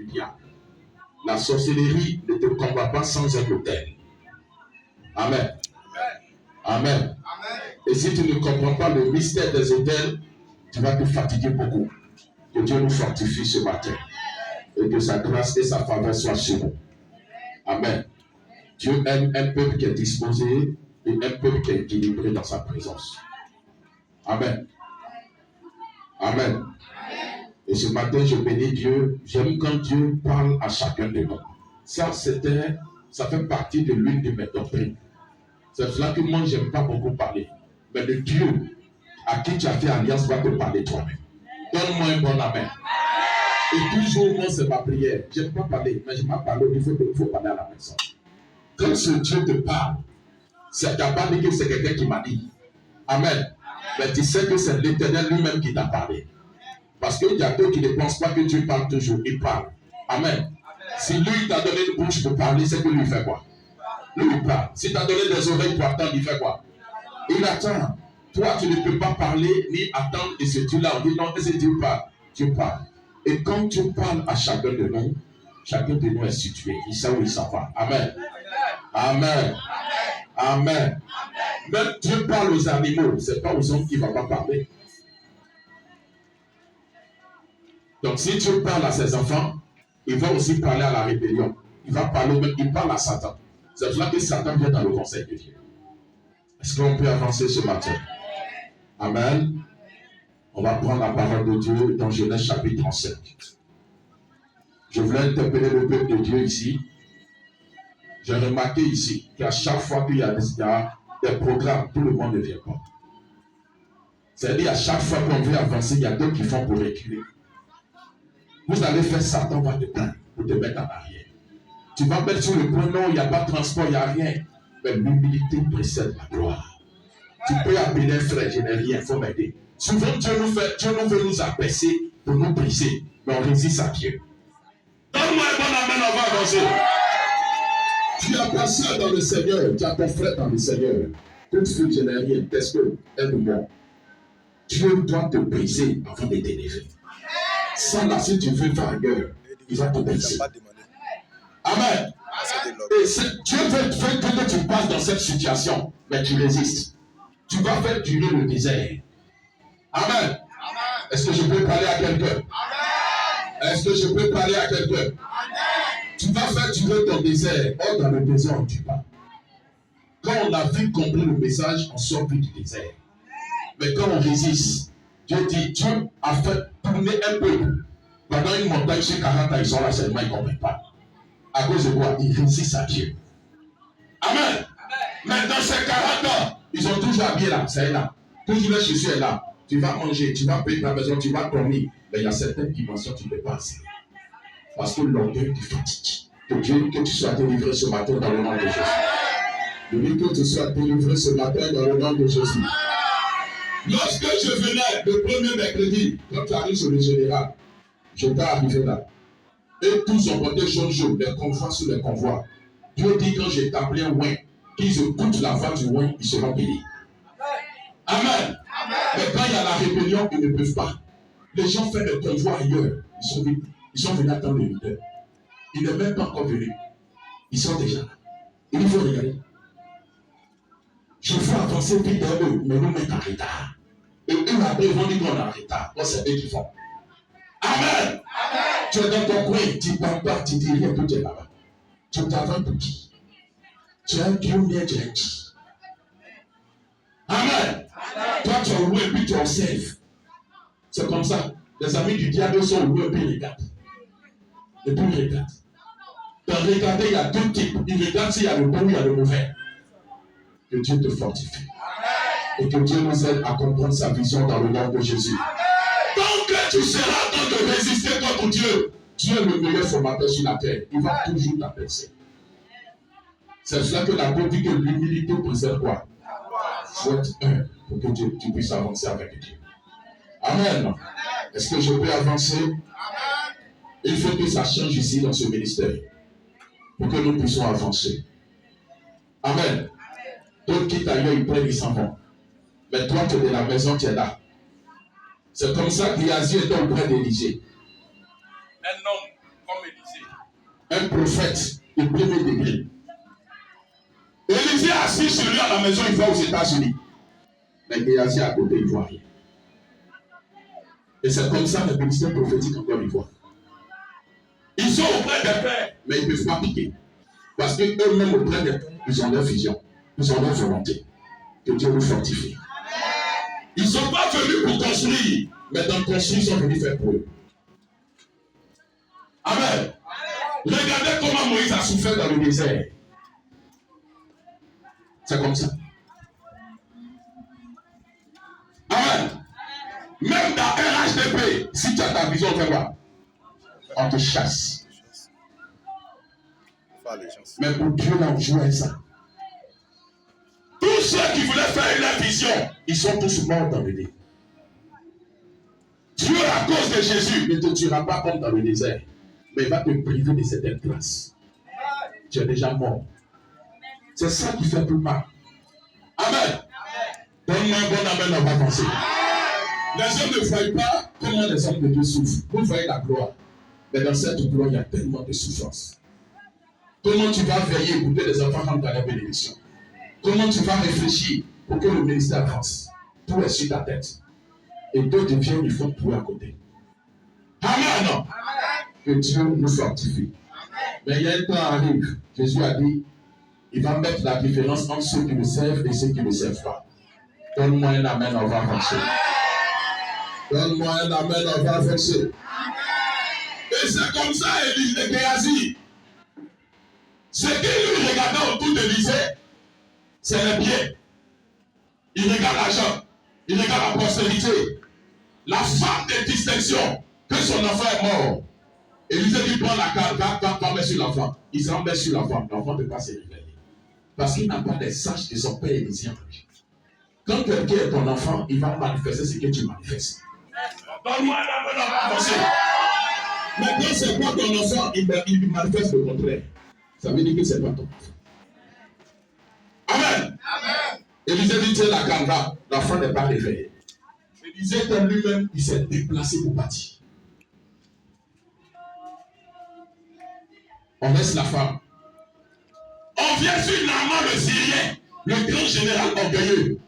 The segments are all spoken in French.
du diable. La sorcellerie ne te combat pas sans un autel. Amen. Amen. Et si tu ne comprends pas le mystère des autels, tu vas te fatiguer beaucoup. Que Dieu nous fortifie ce matin. Et que sa grâce et sa faveur soient sur nous. Amen. Dieu aime un peuple qui est disposé et un peuple qui est équilibré dans sa présence. Amen. Amen. Et ce matin, je bénis Dieu. J'aime quand Dieu parle à chacun de nous. Ça fait partie de l'une de mes doctrines. C'est cela que moi, je n'aime pas beaucoup parler. Mais le Dieu à qui tu as fait alliance va te parler toi-même. Donne-moi un bon amen. Et toujours, moi, c'est ma prière. Je n'aime pas parler, mais je m'en parle. Il faut parler à la personne. Quand ce Dieu te parle, tu n'as pas dit que c'est quelqu'un qui m'a dit. Amen. Mais tu sais que c'est l'Éternel lui-même qui t'a parlé. Parce qu'il y a d'autres qui ne pensent pas que Dieu parle toujours. Il parle. Amen. Si lui t'a donné une bouche pour parler, c'est que lui fait quoi? Lui il parle. Si t'a donné des oreilles pour attendre, il fait quoi? Il attend. Toi, tu ne peux pas parler ni attendre et ce Dieu-là. On dit non, c'est Dieu parle. Dieu parle. Et quand tu parles à chacun de nous est situé. Il sait où il s'en va. Amen. Amen. Amen. Même Dieu parle aux animaux. Ce n'est pas aux hommes qui ne vont pas parler. Donc si Dieu parle à ses enfants, il va aussi parler à la rébellion. Il parle à Satan. C'est pour cela que Satan vient dans le conseil de Dieu. Est-ce qu'on peut avancer ce matin? Amen. On va prendre la parole de Dieu dans Genèse chapitre 35. Je voulais interpeller le peuple de Dieu ici. J'ai remarqué ici qu'à chaque fois qu'il y a des programmes, tout le monde ne vient pas. C'est-à-dire à chaque fois qu'on veut avancer, il y a d'autres qui font pour reculer. Vous allez faire Satan va te prendre pour te mettre en arrière. Tu vas mettre sur le point, non, il n'y a pas de transport, il n'y a rien. Mais l'humilité précède la gloire. Tu peux appeler un frère, je n'ai rien, il faut m'aider. Souvent, Dieu nous veut nous abaisser pour nous briser, mais on résiste à Dieu. Donne-moi un bon amen, on va avancer. Tu as ta soeur dans le Seigneur, tu as ton frère dans le Seigneur. Toutefois, je n'ai rien, qu'est-ce que aide-moi. Dieu doit te briser avant de t'élever. Sans là, si tu veux faire ailleurs, il va te briser. Amen. Et Dieu veut que tu passes dans cette situation, mais tu résistes. Tu vas faire durer le désert. Amen. Est-ce que je peux parler à quelqu'un? Est-ce que je peux parler à quelqu'un? Tu vas faire durer ton désert. Or, dans le désert, tu vas. Quand on a vite compris le message, on sort plus du désert. Mais quand on résiste, Dieu dit, Dieu a fait tourner un peu. Pendant une montagne, chez 40 ans, ils sont là seulement, ils ne comprennent pas. À cause de quoi? Ils résistent à Dieu. Amen. Mais dans ces 40 ans, ils sont toujours habillés là, c'est là. Toujours les chaussures est là. Tu vas manger, tu vas payer ta maison, tu vas dormir. Mais il y a certaines dimensions que tu ne peux pas accéder. Parce que l'orgueil te fatigue. Que Dieu, que tu sois délivré ce matin dans le nom de Jésus. Je dis que tu sois délivré ce matin dans le nom de Jésus. Lorsque je venais le premier mercredi, quand tu arrives sur le général, je t'ai arrivé là. Et tous ont porté jaune, les convois sur les convois. Dieu dit quand j'ai tablé un ouin, qu'ils écoutent la voix du ouin, ils seront bénis. Amen. Mais quand il y a la rébellion, ils ne peuvent pas. Les gens font le convoi ailleurs. Ils sont venus attendre le leader. Ils ne sont même pas encore venus. Ils sont déjà là. Et il faut regarder. Je veux avancer vite dans eux, mais nous mettons en retard. Et eux après, ils vont dire qu'on est en retard. Moi, c'est eux qui font. Amen. Tu es dans ton coin, tu ne parles pas, tu ne dis rien, tout est là-bas. Tu t'avances pour qui? Tu as un Dieu bien, tu as un qui? Amen. Toi, tu es loué et puis tu observes. C'est comme ça. Les amis du diable sont loués et puis ils regardent. Et puis ils regardent. Dans regarder, il y a deux types. Ils regardent s'il y a le bon ou il y a le mauvais. Que Dieu te fortifie. Et que Dieu nous aide à comprendre sa vision dans le nom de Jésus. Tant que tu seras en train de résister contre Dieu, Dieu est le meilleur formateur sur la terre. Il va toujours t'abaisser. C'est cela que la Bible dit que l'humilité préserve quoi? Faut être humble pour que tu puisses avancer avec Dieu. Amen. Est-ce que je peux avancer? Il faut que ça change ici dans ce ministère pour que nous puissions avancer. Amen. D'autres quittent ailleurs, ils prennent, ils s'en vont. Mais toi, tu es de la maison, tu es là. C'est comme ça qu'Iasi était auprès d'Élisée. Un homme comme Élisée. un prophète de premier degré. Élisée assis sur lui à la maison, il va aux États-Unis. Mais Géasi à côté, il ne voit rien. Et c'est comme ça le ministère prophétique en Côte d'Ivoire. Ils sont auprès des pères, mais ils ne peuvent pas piquer. Parce qu'eux-mêmes auprès des pères, ils ont leur vision, ils ont leur volonté. Que Dieu nous fortifie. Ils ne sont pas venus pour construire, mais dans construire, ils sont venus faire pour eux. Amen. Regardez comment Moïse a souffert dans le désert. C'est comme ça. Amen. Même dans RHDP, si tu as ta vision, on fait quoi? On te chasse. Mais pour Dieu, là, on joue avec ça. Tous ceux qui voulaient faire une vision, ils sont tous morts dans le désert. Dieu, à cause de Jésus, ne te tuera pas comme dans le désert, mais il va te priver de certaines grâces. Tu es déjà mort. C'est ça qui fait plus mal. Amen. Donne-moi un bon amen, on va avancer. Les hommes ne voient pas comment les hommes de Dieu souffrent. Vous voyez la gloire. Mais dans cette gloire, il y a tellement de souffrance. Comment tu vas veiller pour que les enfants rentrent dans la bénédiction? Comment tu vas réfléchir pour que le ministère avance? Tout est sur ta tête. Et d'autres viennent, ils font tout à côté. Amen. Que Dieu nous fortifie. Mais il y a un temps arrive. Jésus a dit, il va mettre la différence entre ceux qui le servent et ceux qui ne le servent pas. Donne-moi un amen, on va avancer. Donne-moi un amen, on va avancer. Et c'est comme ça, Géasi. Ce qu'il lui regardait autour d'Élisée, c'est les pieds. Il regarde l'argent. Il regarde la prospérité. La femme de distinction, que son enfant est mort. Élisée lui prend la carte, va mettre sur l'enfant. Il s'en met sur l'enfant. L'enfant ne peut pas se révéler. Parce qu'il n'a pas les sages de son père Élisée en lui. Quand quelqu'un est ton enfant, il va manifester ce que tu manifestes. Donne-moi la main. Mais quand c'est pas ton enfant, il manifeste le contraire. Ça veut dire que c'est pas ton enfant. Amen. Amen. Élisée dit tiens la caméra, l'enfant n'est pas réveillé. Élisée lui-même, il s'est déplacé pour partir. On laisse la femme. On vient sur Naaman le Syrien, le grand général orgueilleux.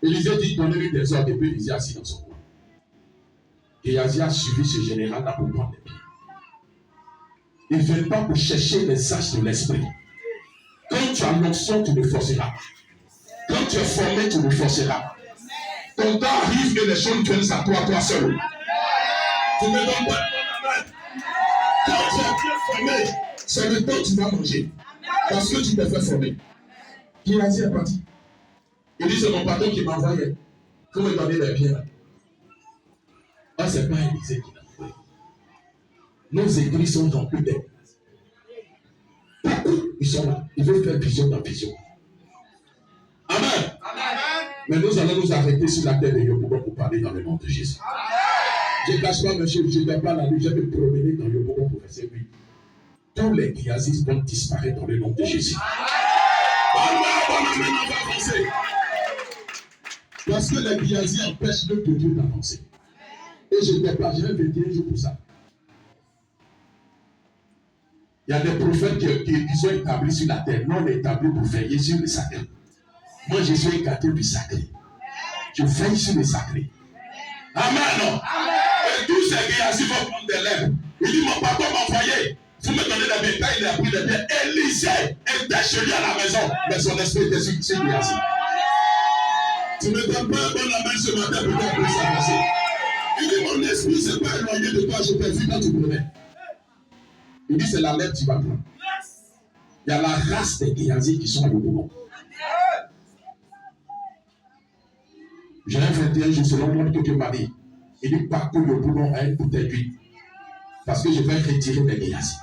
Élisée dit donnez-lui des ordres, et puis Élisée assis dans son coin. Géasi a suivi ce général-là pour prendre les pieds. Ils ne viennent pas pour chercher les sages de l'esprit. Quand tu as l'onction, tu le forceras. Quand tu es formé, tu le forceras. Ton temps arrive que les choses viennent à toi seul. Tu ne donnes pas ton amen. Quand tu es bien formé, c'est le temps que tu vas manger. Parce que tu t'es fait former. Géasi est parti. Il dit c'est mon patron qui m'a envoyé. Il faut me donner les biens. Ah, c'est pas Élisée qui l'a envoyé. Nos églises sont remplies d'aide. Ils sont là. Ils veulent faire vision dans vision. Amen. Amen. Mais nous allons nous arrêter sur la terre de Yopougon pour parler dans le nom de Jésus. Je ne cache pas, monsieur, je ne vais pas la nuit, je vais me promener dans Yopougon pour faire lui. Tous les Géasis vont disparaître dans le nom de Jésus. Amen. On va avancer. Parce que les Géasis empêchent le Dieu d'avancer. Et je ne vais pas, je vais 21 jours pour ça. Il y a des prophètes qui sont établis sur la terre. Non, on est établis pour veiller sur le sacré. Moi, je suis écarté du sacré. Je veille sur le sacré. Amen. Et tous ces Géasis vont prendre des lèvres. Il dit, mon papa m'a envoyé. Vous me donnez des bétails, il a pris des biens. Élisée était chez lui à la maison, mais son esprit était sur Géasi. Tu ne donnes pas un bon amen ce matin, peut-être pour s'avancer. Il dit, mon esprit ne s'est pas éloigné de toi, je t'ai vu quand tu prenais. Il dit, c'est la lettre que tu vas prendre. Il y a la race des Géasis qui sont au Bourgon. J'ai un 21 jours selon moi que Dieu m'a dit. Il dit, parcours le Bourgon à une bouteille d'huile. Parce que je vais retirer les Géasis.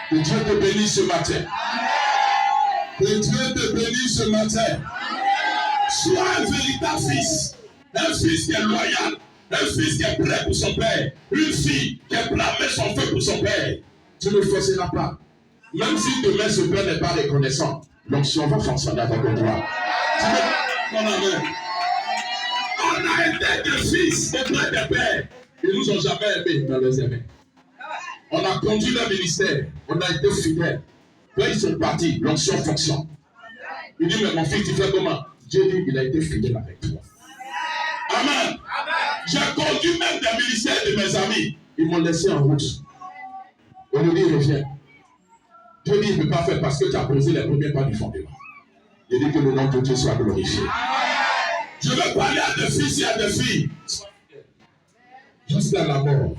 Que Dieu te bénisse ce matin. Que Dieu te bénisse ce matin. Sois un véritable fils. Un fils qui est loyal. Un fils qui est prêt pour son père. Une fille qui est prête à mettre son feu pour son père. Tu ne forceras pas. Même si demain ce père n'est pas reconnaissant, l'onction va fonctionner avec toi. Tu ne pas mon amour. On a été des fils auprès des pères. Ils ne nous ont jamais aimés dans les aimés. On a conduit leur ministère. On a été fidèles. Quand ils sont partis, l'onction fonctionne. Il dit, mais mon fils, tu fais comment? Dieu dit, il a été fidèle avec toi. Amen. J'ai conduit même des ministères de mes amis. Ils m'ont laissé en route. On lui dit, reviens. Dieu dit, il ne peut pas faire parce que tu as posé les premiers pas du fondement. Il dit que le nom de Dieu soit glorifié. Je veux parler à des fils et à des filles. Jusqu'à la mort.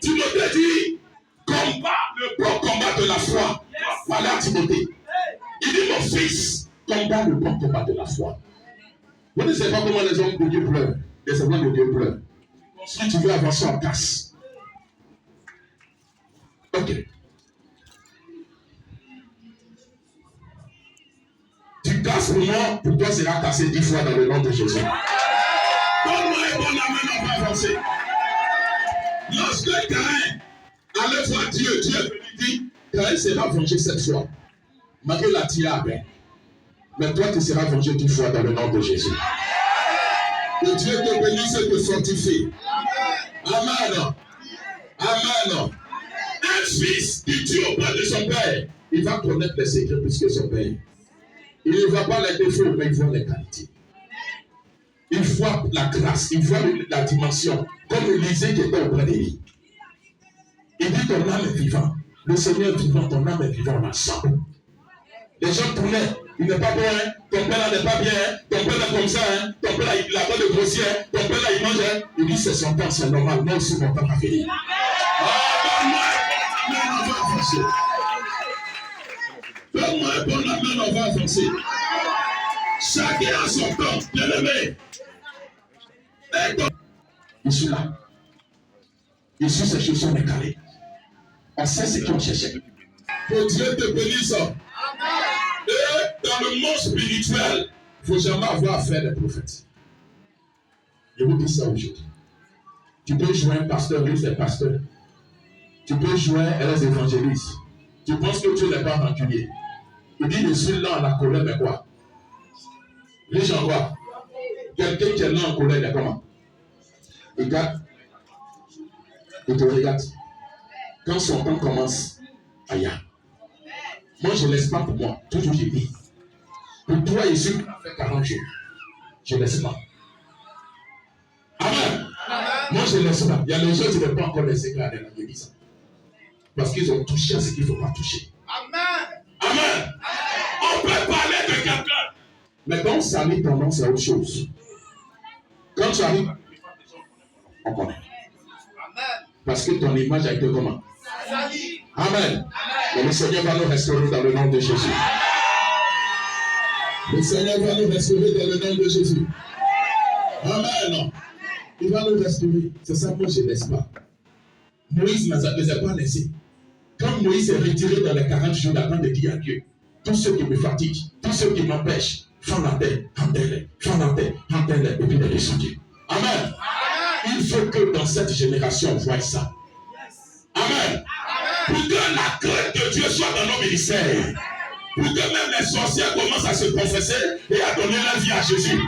Timothée dit, combat le bon combat de la foi. Parlez à Timothée. Il dit, mon fils, combat le bon combat de la foi. Vous ne savez pas comment les hommes de Dieu pleurent. Les servants de Dieu pleurent. Si tu veux avancer en casse. Ok. Tu casses pour moi, pour toi sera cassé 10 fois dans le nom de Jésus. Donne-moi un bon amen, on va avancer. Lorsque Caïn allait voir Dieu, Dieu lui dit, Caïn sera vengé 7 fois. Malgré la tiare. Mais toi, tu seras vengé 10 fois dans le nom de Jésus. Que Dieu te bénisse et te fortifie. Amen. Amen. Un fils qui tue auprès de son père, il va connaître les secrets plus que son père. Il ne voit pas les défauts, mais il voit les qualités. Il voit la grâce, il voit la dimension. Comme Élisée qui était auprès de lui. Il dit ton âme est vivante. Le Seigneur est vivant, ton âme est vivante ensemble. Les gens tournaient, il n'est pas bon, hein? Ton père là n'est pas bien, hein? Ton père là comme ça, hein? Ton père là il a pas de grossier, hein? Ton père là il mange, hein? Il dit c'est son temps, c'est normal, moi aussi mon temps a fini. Donne-moi un bon amen, on va avancer. Donne-moi un bon amen, on va avancer. Chacun a son temps, bien aimé. Je suis là. Je suis ces chaussons décalées. On sait ce qu'on cherchait. Que Dieu te bénisse. Et dans le monde spirituel, il ne faut jamais avoir affaire des prophètes. Je vous dis ça aujourd'hui. Tu peux jouer un pasteur, lui c'est pasteur. Tu peux jouer un évangéliste. Tu penses que Dieu n'est pas rancunier. Il dit, je suis là en la colère, mais quoi? Les gens quoi? Quelqu'un qui est là en colère, il est comment? Il regarde. Il te regarde. Quand son temps commence, aïe. Moi, je ne laisse pas pour moi. Toujours, j'ai dit. Pour toi, Jésus a fait 40 jours. Je ne laisse pas. Amen. Moi, je ne laisse pas. Il y a des gens qui ne veulent pas encore laisser secrets à l'église. Parce qu'ils ont touché à ce qu'il ne faut pas toucher. Amen. Amen. On peut parler de quelqu'un. Mais quand ça arrive pendant, c'est autre chose. Quand tu arrives, on connaît. Parce que ton image a été comment? Amen. Et le Seigneur va nous restaurer dans le nom de Jésus. Le Seigneur va nous restaurer dans le nom de Jésus. Amen. Il va nous restaurer. C'est ça, moi je ne laisse pas. Moïse ne les a pas laissés. Quand Moïse est retiré dans les 40 jours d'attente de dire à Dieu, tous ceux qui me fatiguent, tous ceux qui m'empêchent, font la terre, entends-les, et puis les descendus. Amen. Il faut que dans cette génération, on voie ça. Amen. Pour que la crainte de Dieu soit dans nos ministères. Pour que même les sorcières commencent à se confesser et à donner la vie à Jésus.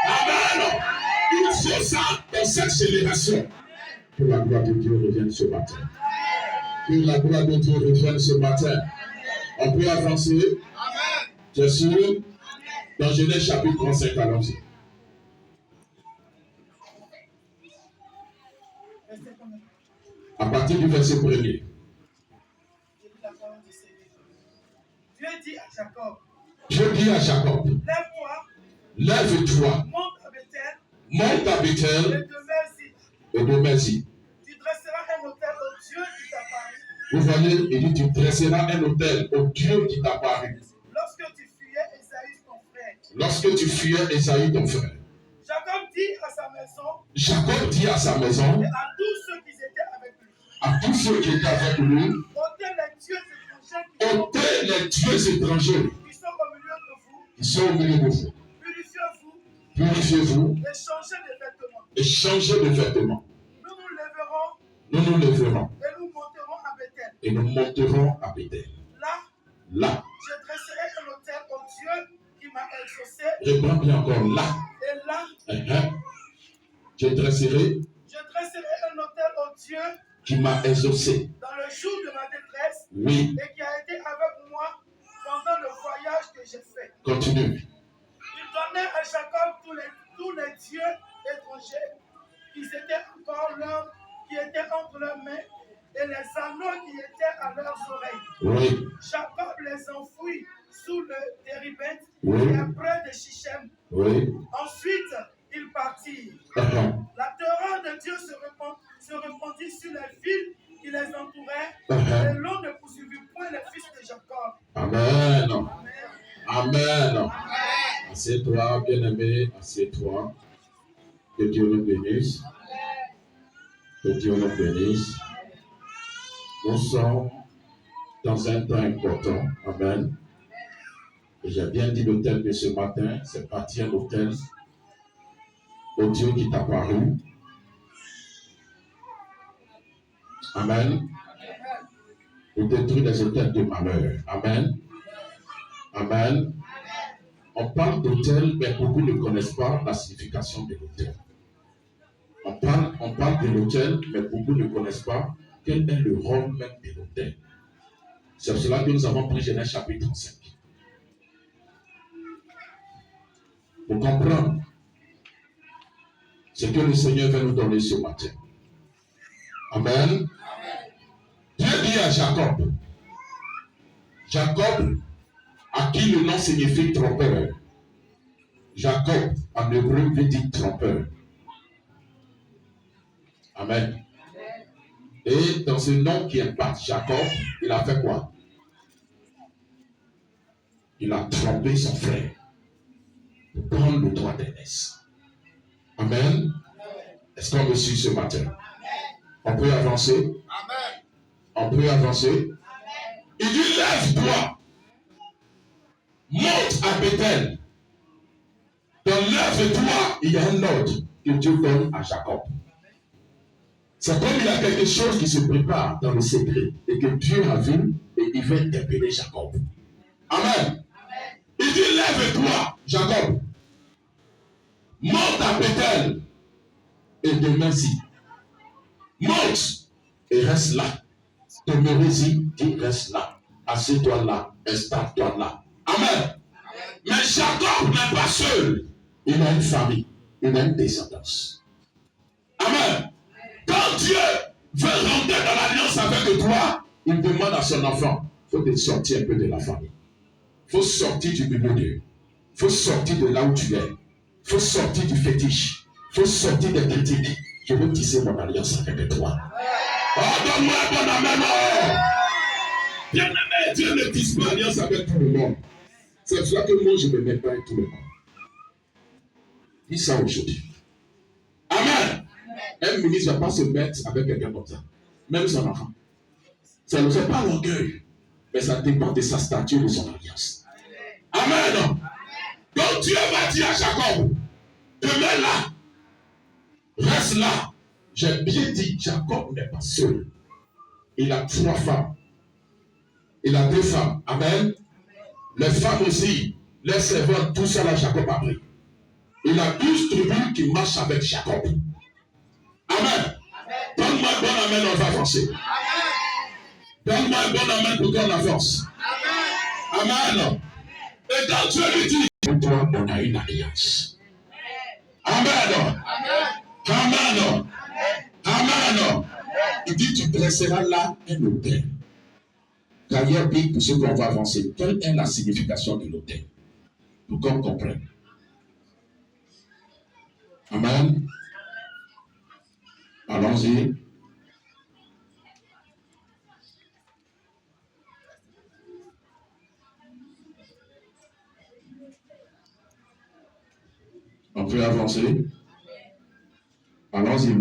Amen. Il faut ça dans cette génération. Que la gloire de Dieu revienne ce matin. Que la gloire de Dieu revienne ce matin. On peut avancer. Je suis dans Genèse chapitre 35, allons-y. À partir du verset 1er. Dieu dit à Jacob, lève-toi, monte à Bethel et demeure-y. Tu dresseras un autel au Dieu qui t'a paru. Vous voyez, il dit, tu dresseras un autel au Dieu qui t'a paru. Lorsque tu fuyais Esaü ton frère. Lorsque tu fuyais Esaü ton frère. Jacob dit à sa maison. Et à tous ceux qui étaient avec lui. À tous ceux qui étaient avec lui. Ôtez les dieux étrangers qui sont au milieu de vous. Purifiez-vous. Et changez de vêtements. Nous nous lèverons. Et nous monterons à Bethel. Là. Je dresserai un autel au Dieu qui m'a exaucé. Reprends bien encore là. Et là. Je dresserai un autel au Dieu qui m'a exaucé. Dans détresse Oui. et qui a été avec moi pendant le voyage que j'ai fait. Continue. Il donnait à Jacob tous les dieux étrangers qui étaient entre leurs mains et les anneaux qui étaient à leurs oreilles. Oui. Jacob les enfouit sous le téribène Oui. et près de Shichem. Oui. Ensuite, ils partirent. La terreur de Dieu se répandit sur les villes qui les entouraient et l'on ne poursuivit point les fils de Jacob. Amen. Amen. Amen. Assieds-toi, bien-aimé, assieds-toi. Que Dieu nous bénisse. Que Dieu nous bénisse. Nous sommes dans un temps important. Amen. Et j'ai bien dit le thème de ce matin, c'est partir au thème au Dieu qui t'a paru. Amen. Pour détruire les hôtels de malheur. Amen. Amen. On parle d'hôtel, mais beaucoup ne connaissent pas la signification de l'hôtel. On parle de l'hôtel, mais beaucoup ne connaissent pas quel est le rôle même de l'hôtel. C'est pour cela que nous avons pris Genèse chapitre 5. Pour comprendre ce que le Seigneur veut nous donner ce matin. Amen. Dieu dit à Jacob, à qui le nom signifie trompeur. Jacob, en hébreu, veut dire trompeur. Amen. Et dans ce nom qui impacte Jacob, il a fait quoi? Il a trompé son frère pour prendre le droit d'aînesse. Amen. Est-ce qu'on me suit ce matin? On peut avancer? Amen. On peut avancer? Amen. Il dit, lève-toi, monte à Bethel. Dans lève-toi, il y a un ordre que Dieu donne à Jacob. C'est comme il y a quelque chose qui se prépare dans le secret et que Dieu a vu et il veut interpeller Jacob. Amen. Il dit, lève-toi, Jacob, monte à Bethel et demeure-y. Monte et reste là. Demeure-y, dis reste là. Assieds-toi là, installe-toi là. Amen. Mais Jacob n'est pas seul. Il a une famille, il a une descendance. Amen. Quand Dieu veut rentrer dans l'alliance avec toi, il demande à son enfant, il faut te sortir un peu de la famille. Il faut sortir du milieu. Il faut sortir de là où tu es. Il faut sortir du fétiche. Il faut sortir des critiques. Je veux tisser mon alliance avec toi. Oh, donne-moi un bon amen. Bien-aimé, Dieu ne tisse pas alliance avec tout le monde. C'est pour ça que moi, je ne me mets pas avec tout le monde. Dis ça aujourd'hui. Amen. Un ministre ne va pas se mettre avec quelqu'un comme ça. Même son enfant. Ça ne fait pas l'orgueil. Mais ça dépend de sa stature, de son alliance. Amen. Donc Dieu va dire à Jacob, demeure là. Reste là. J'ai bien dit, Jacob n'est pas seul. Il a 3 femmes. Il a 2 femmes. Amen. Les femmes aussi, les servantes, tout ça là, Jacob a pris. Il a 12 tribus qui marchent avec Jacob. Amen. Donne-moi un bon amen, on va avancer. Donne-moi un bon amen pour qu'on avance. Amen. Et quand Dieu lui dit, pour toi, on a une alliance. Amen. Amen. Amen. Il dit, tu dresseras là un autel. Carrière Bible, pour ceux qu'on va avancer. Quelle est la signification de l'autel? Pour qu'on comprenne. Amen. Allons-y. On peut avancer. Allons-y.